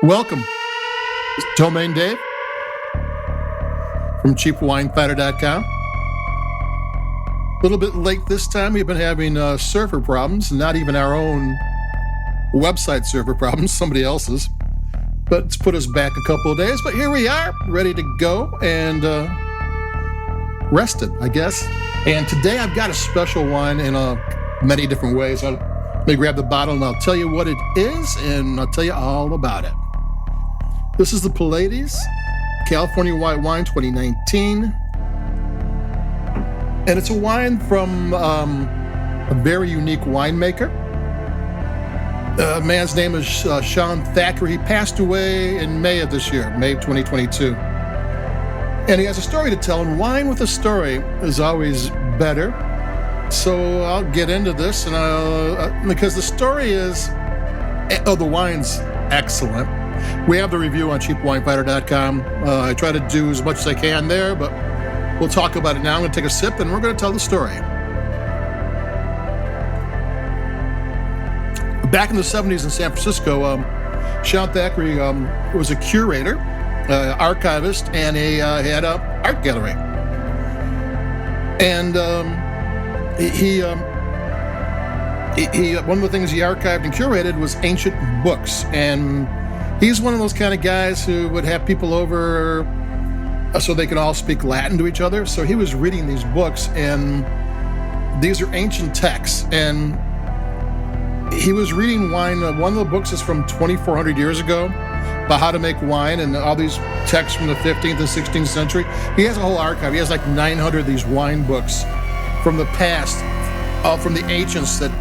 Welcome. It's Domain Dave from CheapWineFighter.com. A little bit late this time. We've been having server problems, not even our own website server problems, somebody else's. But it's put us back a couple of days. But here we are, ready to go and rested, I guess. And today I've got a special wine in many different ways. Let me grab the bottle and I'll tell you what it is, and I'll tell you all about it. This is the Pleiades California White Wine 2019. And it's a wine from a very unique winemaker. The man's name is Sean Thackery. He passed away in May of this year, May of 2022. And he has a story to tell, and wine with a story is always better. So I'll get into this, and because the story is, the wine's excellent. We have the review on CheapWineFighter.com. I try to do as much as I can there, but we'll talk about it now. I'm going to take a sip, and we're going to tell the story. Back in the 70s in San Francisco, Sean Thackery was a curator, archivist, and he had an art gallery. And he one of the things he archived and curated was ancient books. And he's one of those kind of guys who would have people over so they could all speak Latin to each other. So he was reading these books, and these are ancient texts. And he was reading wine. One of the books is from 2,400 years ago about how to make wine, and all these texts from the 15th and 16th century. He has a whole archive. He has like 900 of these wine books from the past, from the ancients, that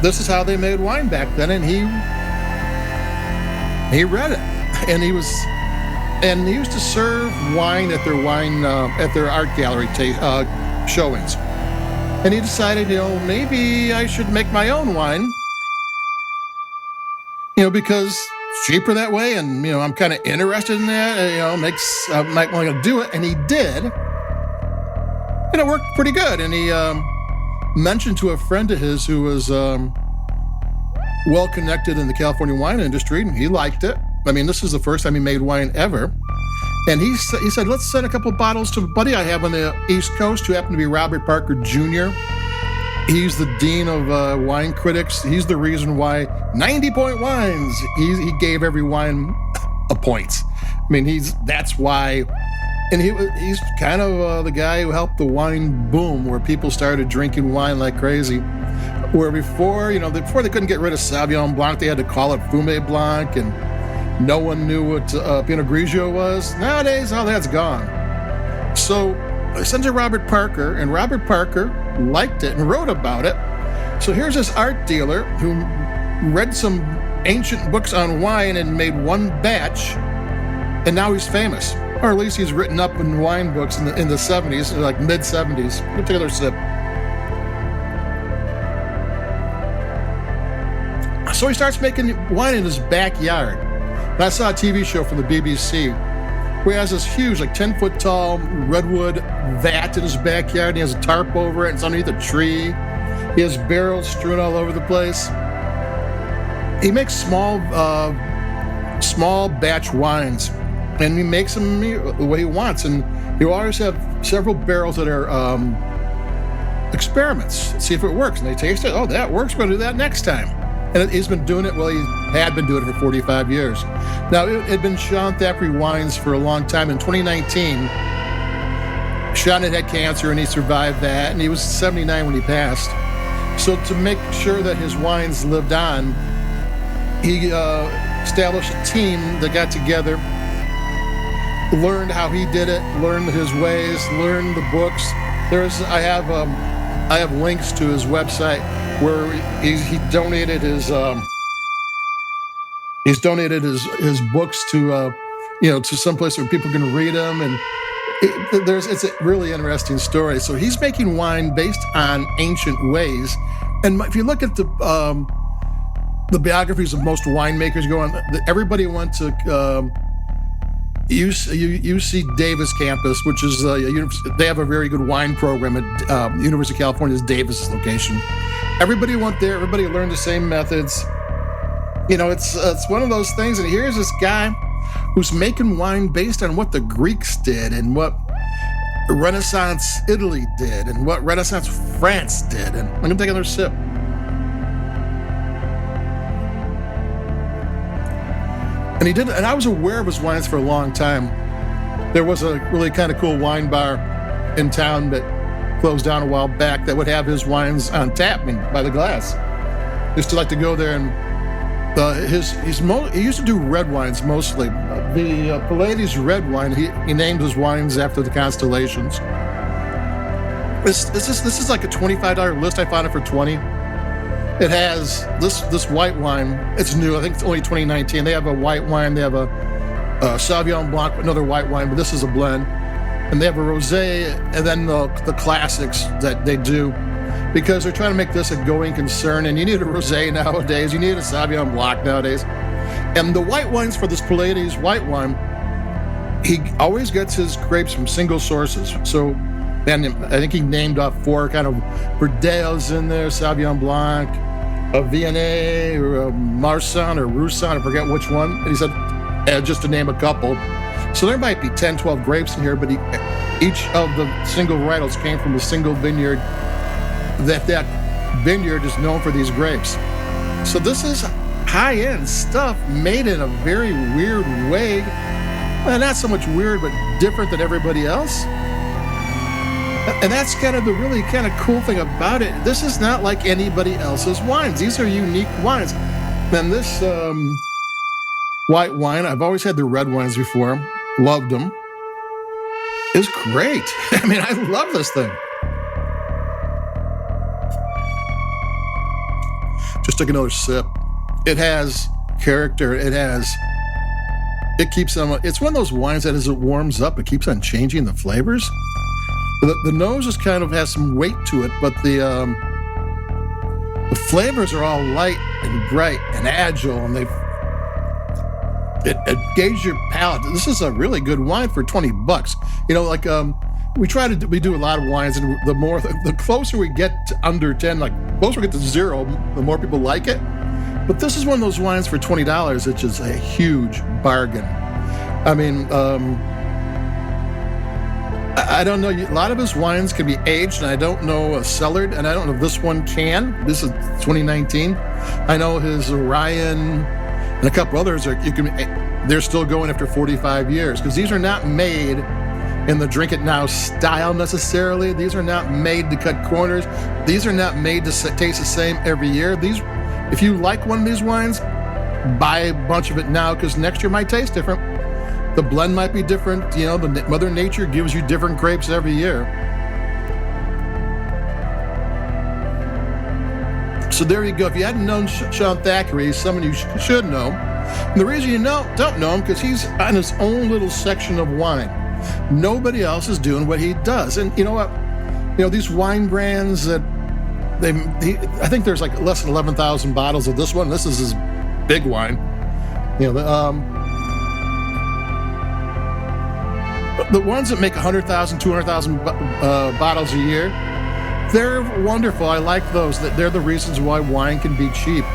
this is how they made wine back then. And he read it, and he used to serve wine at their art gallery showings. And he decided, maybe I should make my own wine, because it's cheaper that way, and I'm kind of interested in that. I might want to do it, and he did, and it worked pretty good. And he mentioned to a friend of his who was well connected in the California wine industry, and he liked it. I mean, this is the first time he made wine ever. And he said, let's send a couple bottles to a buddy I have on the East Coast who happened to be Robert Parker Jr. He's the dean of wine critics. He's the reason why 90 Point Wines, he gave every wine a point. I mean, that's why. And he's kind of the guy who helped the wine boom, where people started drinking wine like crazy. Where before they couldn't get rid of Sauvignon Blanc, they had to call it Fumé Blanc, and no one knew what Pinot Grigio was. Nowadays, all that's gone. So I sent it to Robert Parker, and Robert Parker liked it and wrote about it. So here's this art dealer who read some ancient books on wine and made one batch, and now he's famous. Or at least he's written up in wine books in the 70s, like mid-70s. Let me take another sip. So he starts making wine in his backyard. And I saw a TV show from the BBC where he has this huge, like 10-foot tall redwood vat in his backyard, and he has a tarp over it, and it's underneath a tree. He has barrels strewn all over the place. He makes small batch wines, and he makes them the way he wants. And he'll always have several barrels that are experiments, see if it works. And they taste it. Oh, that works. We're going to do that next time. And he's been doing it, he had been doing it for 45 years. Now, it had been Sean Thackery wines for a long time. In 2019, Sean had cancer, and he survived that, and he was 79 when he passed. So to make sure that his wines lived on, he established a team that got together, learned how he did it, learned his ways, learned the books. I have links to his website where he donated his books to to some place where people can read them, and it's a really interesting story. So he's making wine based on ancient ways, and if you look at the biographies of most winemakers, everybody went to UC Davis campus, which is they have a very good wine program at University of California's Davis location. Everybody went there. Everybody learned the same methods. It's one of those things, and here's this guy who's making wine based on what the Greeks did and what Renaissance Italy did and what Renaissance France did. And I'm going to take another sip. And he did, and I was aware of his wines for a long time. There was a really kind of cool wine bar in town that closed down a while back that would have his wines on tap, by the glass. I used to like to go there, and he used to do red wines mostly. The Pleiades red wine, he named his wines after the constellations. This is like a $25 list. I found it for $20. It has this white wine. It's new. I think it's only 2019. They have a white wine. They have a Sauvignon Blanc, another white wine, but this is a blend. And they have a rosé, and then the classics that they do, because they're trying to make this a going concern. And you need a rosé nowadays. You need a Sauvignon Blanc nowadays. And the white wines for this Pleiades white wine, he always gets his grapes from single sources. So, and I think he named off 4 kind of Bordeaux in there, Sauvignon Blanc, a Viognier, or a Marsanne, or Roussanne, I forget which one. And he said, just to name a couple. So there might be 10, 12 grapes in here, but each of the single varietals came from a single vineyard that vineyard is known for these grapes. So this is high-end stuff made in a very weird way. Well, not so much weird, but different than everybody else. And that's kind of the really kind of cool thing about it. This is not like anybody else's wines. These are unique wines. And this white wine, I've always had the red wines before, loved them, is great. I mean, I love this thing. Just took another sip. It has character. It keeps on, it's one of those wines that as it warms up, it keeps on changing the flavors. The nose just kind of has some weight to it, but the flavors are all light and bright and agile, and it engages your palate. This is a really good wine for $20. We do a lot of wines, and the closer we get to under 10, like closer we get to 0, the more people like it. But this is one of those wines for $20, which is a huge bargain. I mean, I don't know. A lot of his wines can be aged, and I don't know cellared, and I don't know if this one can. This is 2019. I know his Orion and a couple others they're still going after 45 years, because these are not made in the drink it now style necessarily. These are not made to cut corners. These are not made to taste the same every year. If you like one of these wines, buy a bunch of it now, because next year might taste different. The blend might be different. The Mother Nature gives you different grapes every year. So there you go. If you hadn't known Sean Thackery, he's someone you should know. And the reason you don't know him, because he's on his own little section of wine. Nobody else is doing what he does. And you know what? These wine brands that I think there's like less than 11,000 bottles of this one. This is his big wine. The ones that make 100,000, 200,000 bottles a year, they're wonderful. I like those. They're the reasons why wine can be cheap.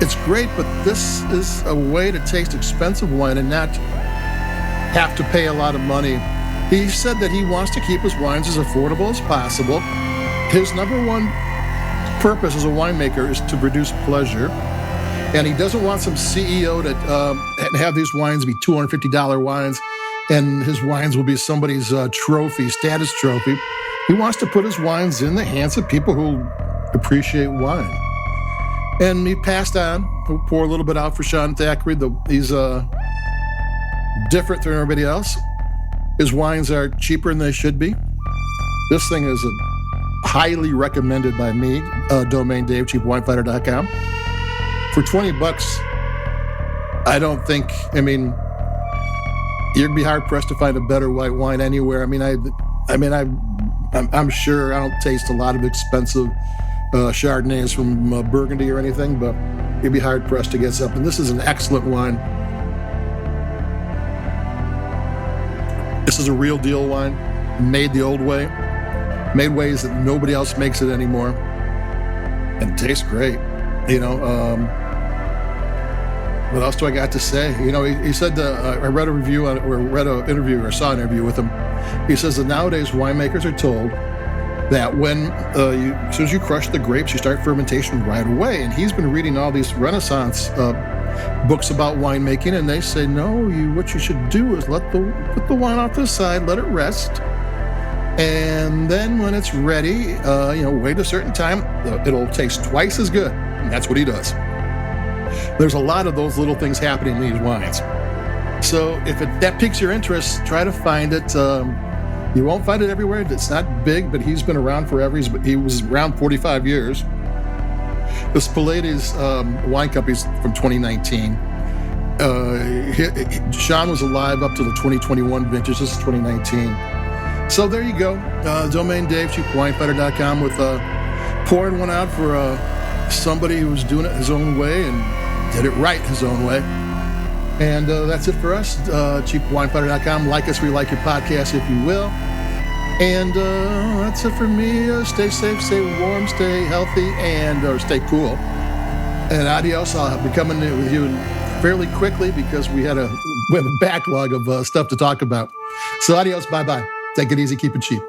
It's great, but this is a way to taste expensive wine and not have to pay a lot of money. He said that he wants to keep his wines as affordable as possible. His number one purpose as a winemaker is to produce pleasure. And he doesn't want some CEO to have these wines be $250 wines, and his wines will be somebody's status trophy. He wants to put his wines in the hands of people who appreciate wine. And he passed on. We'll pour a little bit out for Sean Thackery. He's different than everybody else. His wines are cheaper than they should be. This thing is highly recommended by me, domain Dave, cheapwinefighter.com. For $20, I don't think, you're gonna be hard pressed to find a better white wine anywhere. I'm sure I don't taste a lot of expensive Chardonnays from Burgundy or anything, but you'd be hard pressed to get something. This is an excellent wine. This is a real deal wine, made the old way, made ways that nobody else makes it anymore, and it tastes great. What else do I got to say? He said, I read a review or read an interview or saw an interview with him. He says that nowadays winemakers are told that when as soon as you crush the grapes, you start fermentation right away. And he's been reading all these Renaissance books about winemaking, and they say, no, what you should do is put the wine off to the side, let it rest. And then when it's ready, wait a certain time, it'll taste twice as good. And that's what he does. There's a lot of those little things happening in these wines. So if that piques your interest, try to find it. You won't find it everywhere. It's not big, but he's been around forever. He was around 45 years. This Pleiades wine company's from 2019. Sean was alive up to the 2021 vintage. This is 2019. So there you go. Domain Dave, cheapwinefighter.com, with pouring one out for somebody who's doing it his own way and did it right his own way. And that's it for us. Cheapwinefighter.com. Like us, we like your podcast, if you will. And that's it for me. Stay safe, stay warm, stay healthy, and stay cool. And adios. I'll be coming with you fairly quickly because we have a backlog of stuff to talk about. So adios, bye-bye. Take it easy, keep it cheap.